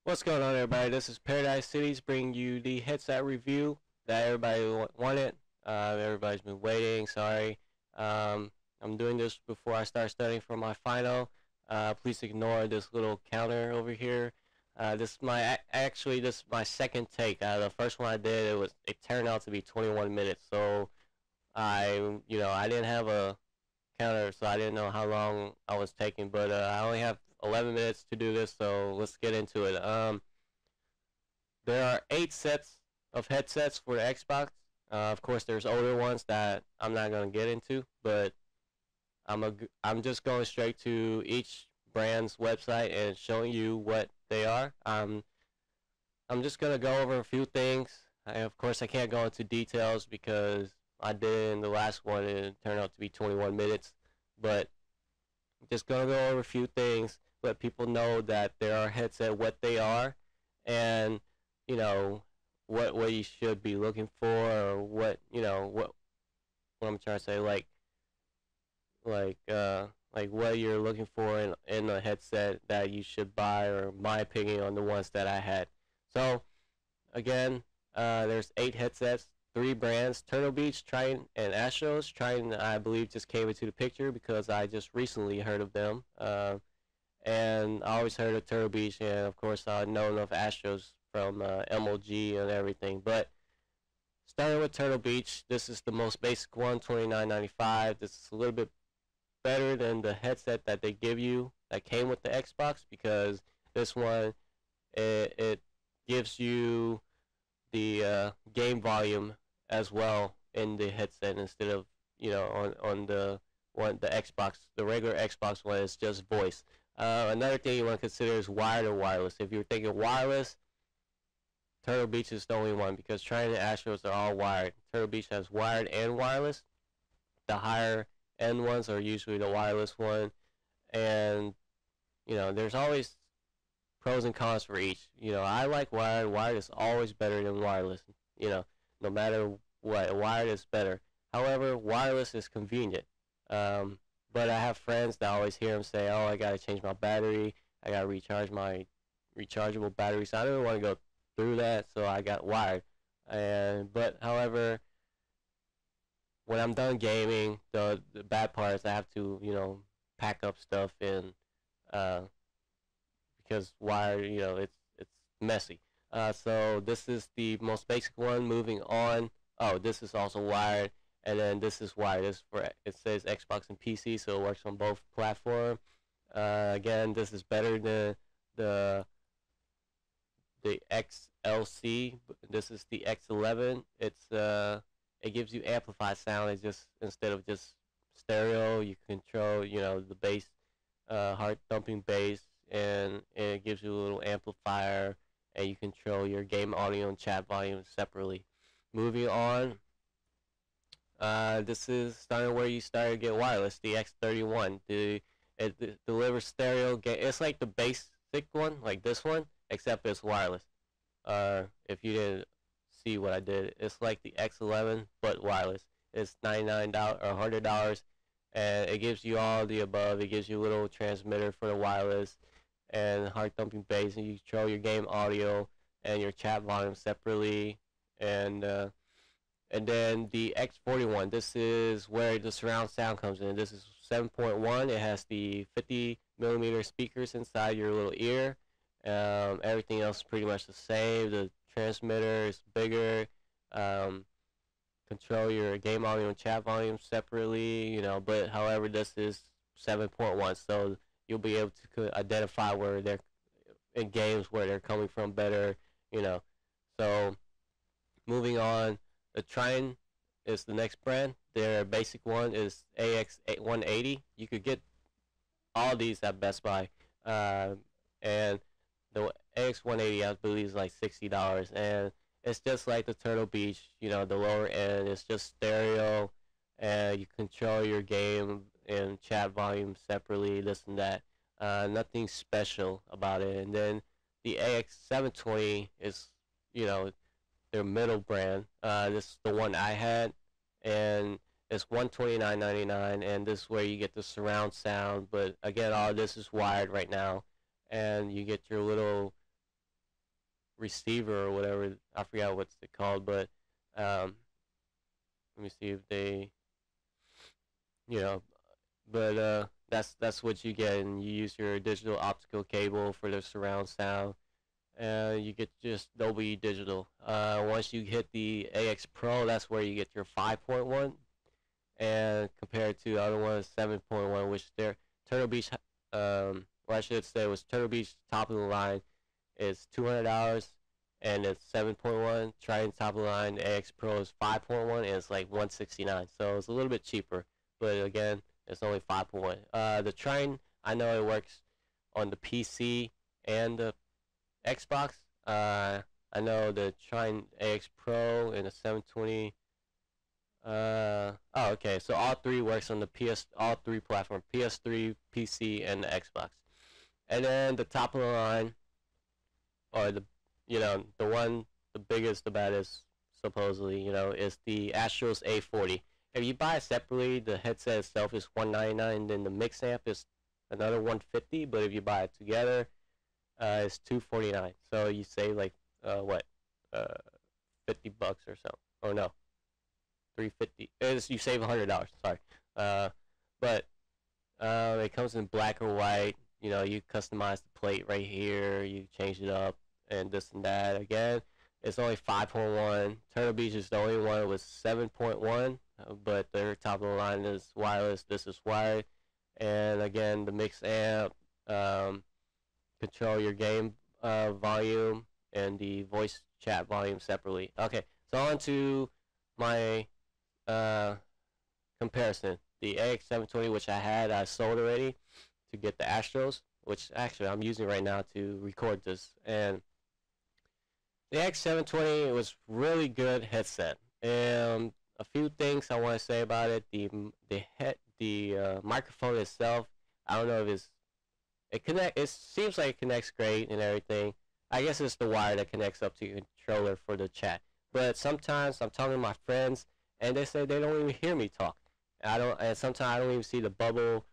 What's going on, everybody? This is Paradise Cities bringing you the headset review that everybody wanted. Everybody's been waiting. Sorry. I'm doing this before I start studying for my final. Please ignore this little counter over here. This is my this is my second take. The first one I did, it turned out to be 21 minutes. So I didn't have a counter, so I didn't know how long I was taking. But I only have 11 minutes to do this, so let's get into it. There are 8 sets of headsets for the Xbox. Of course, there's older ones that I'm not gonna get into, but I'm just going straight to each brand's website and showing you what they are. I'm just gonna go over a few things. Of course, I can't go into details because I did in the last one and it turned out to be 21 minutes. But just gonna go over a few things, let people know that there are headsets, what they are, and what you should be looking for, or what I'm trying to say, like what you're looking for in a headset that you should buy, or my opinion on the ones that I had. So again, there's 8 headsets, 3 brands: Turtle Beach, Tritton, and Astros. Tritton, I believe, just came into the picture because I just recently heard of them. And I always heard of Turtle Beach, and of course I've known of Astros from MLG and everything. But starting with Turtle Beach, this is the most basic one, $29.95. This is a little bit better than the headset that they give you that came with the Xbox, because this one, it gives you the game volume as well in the headset, instead of on the Xbox, the regular Xbox one is just voice. Another thing you want to consider is wired or wireless. If you're thinking wireless, Turtle Beach is the only one, because Tritton and Astros are all wired. Turtle Beach has wired and wireless. The higher end ones are usually the wireless one, and there's always pros and cons for each. I like wired. Wired is always better than wireless. No matter what, wired is better. However, wireless is convenient. But I have friends that always hear them say, "Oh, I gotta change my battery. I gotta recharge my rechargeable battery." So I didn't want to go through that, so I got wired. But however, when I'm done gaming, the bad part is I have to pack up stuff, and because wired, it's messy. So this is the most basic one. Moving on. Oh, this is also wired. And then this is wired. It says Xbox and PC, so it works on both platforms. Again, this is better than the XLC. This is the X11. It gives you amplified sound. It's just, instead of just stereo, you control the bass, heart thumping bass, and it gives you a little amplifier, and you control your game audio and chat volume separately. Moving on. This is starting where you start to get wireless. The X31. It delivers stereo game. It's like the basic one, like this one, except it's wireless. If you didn't see what I did, it's like the X11 but wireless. It's $99 or $100, and it gives you all the above. It gives you a little transmitter for the wireless, and heart thumping bass, and you control your game audio and your chat volume separately, and then the X41, this is where the surround sound comes in. This is 7.1. It has the 50mm speakers inside your little ear. Everything else is pretty much the same. The transmitter is bigger. Control your game audio and chat volume separately. But however, this is 7.1, so you'll be able to identify where they're in games, where they're coming from better. So moving on. The Tritton is the next brand. Their basic one is AX180. You could get all these at Best Buy, and the AX180 I believe is like $60, and it's just like the Turtle Beach. The lower end. It's just stereo, and you control your game and chat volume separately. This and that. Nothing special about it. And then the AX720 is their middle brand. This is the one I had, and it's $129.99, and this is where you get the surround sound. But again, all this is wired right now, and you get your little receiver or whatever. I forgot what's it called, but um, let me see if they, you know, but that's what you get, and you use your digital optical cable for the surround sound. You get just Dolby Digital. Once you hit the AX Pro, that's where you get your 5.1, and compared to the other one, 7.1, which they're Turtle Beach. Or I should say, was Turtle Beach top of the line. It's $200, and it's 7.1. Tritton top of the line, the AX Pro is 5.1, and it's like 169. So it's a little bit cheaper, but again, it's only 5.1. The Tritton, I know it works on the PC and the Xbox. I know the Tritton AX Pro and the 720. Oh, okay. So all three works on the all three platforms: PS3, PC, and the Xbox. And then the top of the line, or the biggest, the baddest, supposedly, is the Astros A40. If you buy it separately, the headset itself is $199, then the mix amp is another $150. But if you buy it together, it's $249. So you save like $50 or so. Oh no, $350. You save $100. Sorry. But it comes in black or white. You customize the plate right here. You change it up and this and that. Again, it's only 5.1. Turtle Beach is the only one with 7.1, but their top of the line is wireless. This is wired. And again, the mix amp, control your game volume and the voice chat volume separately. Okay, so on to my comparison. The AX720, which I sold already to get the Astros, which actually I'm using right now to record this. And the X720 was really good headset. And a few things I want to say about it. The microphone itself, I don't know if it seems like it connects great and everything. I guess it's the wire that connects up to your controller for the chat. But sometimes I'm talking to my friends and they say they don't even hear me talk. And sometimes I don't even see the bubble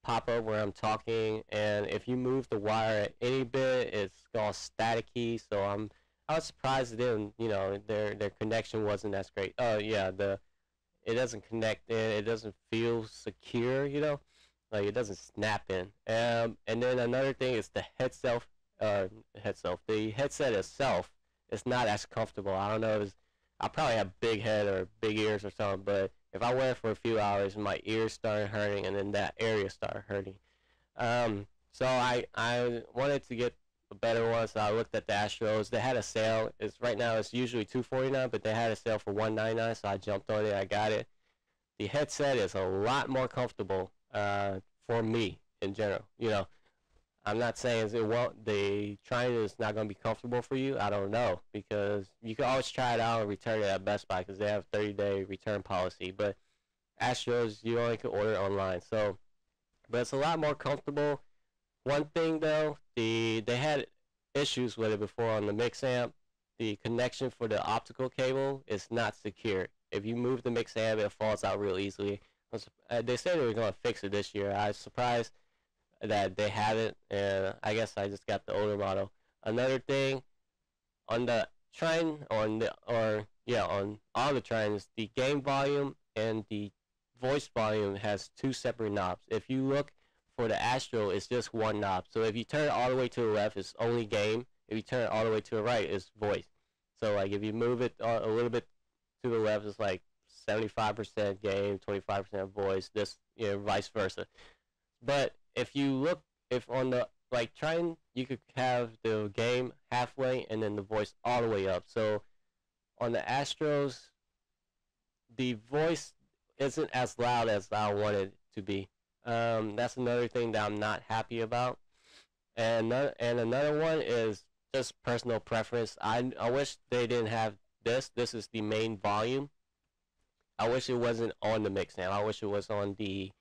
pop up where I'm talking, and if you move the wire any bit, it's all staticky. So I was surprised it didn't, their connection wasn't as great. Oh yeah, it doesn't connect in, it doesn't feel secure, like it doesn't snap in. And then another thing is the the headset itself is not as comfortable. I don't know if I probably have big head or big ears or something, but if I wear it for a few hours, my ears started hurting, and then that area started hurting. So I wanted to get a better one, so I looked at the Astros. They had a sale. Right now it's usually $249, but they had a sale for $199, so I jumped on it. I got it. The headset is a lot more comfortable for me in general. I'm not saying the Tritton is not going to be comfortable for you. I don't know, because you can always try it out and return it at Best Buy because they have a 30-day return policy. But Astros, you only can order it online. But it's a lot more comfortable. One thing though, they had issues with it before on the mix amp. The connection for the optical cable is not secure. If you move the mix amp, it falls out real easily. They said they were going to fix it this year. I was surprised that they haven't, and I guess I just got the older model. Another thing, on the Tritton, on all the Trittons, the game volume and the voice volume has two separate knobs. If you look for the Astro, it's just one knob. So if you turn it all the way to the left, it's only game. If you turn it all the way to the right, it's voice. So like if you move it a little bit to the left, it's like 75% game, 25% voice. Vice versa. But if on the Tritton, you could have the game halfway and then the voice all the way up. So on the Astros, the voice isn't as loud as I want it to be. That's another thing that I'm not happy about. And another one is just personal preference. I wish they didn't have this. This is the main volume. I wish it wasn't on the mix amp. I wish it was on the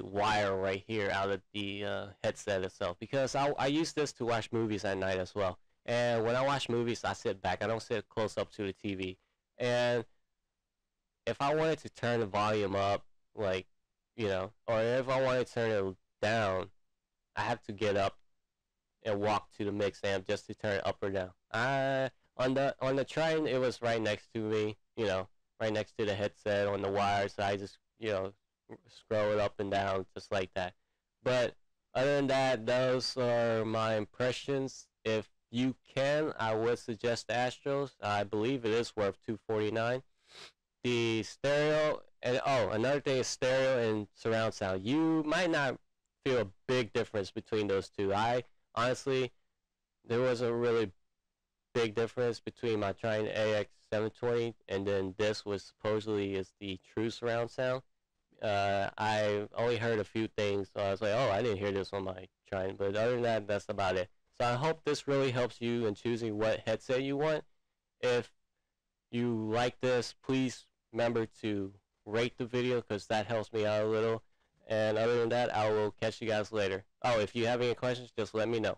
wire right here out of the headset itself, because I use this to watch movies at night as well. And when I watch movies, I sit back. I don't sit close up to the TV. And if I wanted to turn the volume up, or if I wanted to turn it down, I have to get up and walk to the mix amp just to turn it up or down. On the Tritton, it was right next to me, you know, right next to the headset on the wire, so I just, you know, scroll it up and down just like that. But other than that, those are my impressions. If you can, I would suggest the Astros. I believe it is worth $249. The stereo, and oh, another thing is stereo and surround sound. You might not feel a big difference between those two. I honestly, there was a really big difference between my Tritton AX 720 and then this was supposedly is the true surround sound. I only heard a few things, so I was like, oh, I didn't hear this on my Tritton, but other than that, that's about it. So I hope this really helps you in choosing what headset you want. If you like this, please remember to rate the video because that helps me out a little. And other than that, I will catch you guys later. Oh, if you have any questions, just let me know.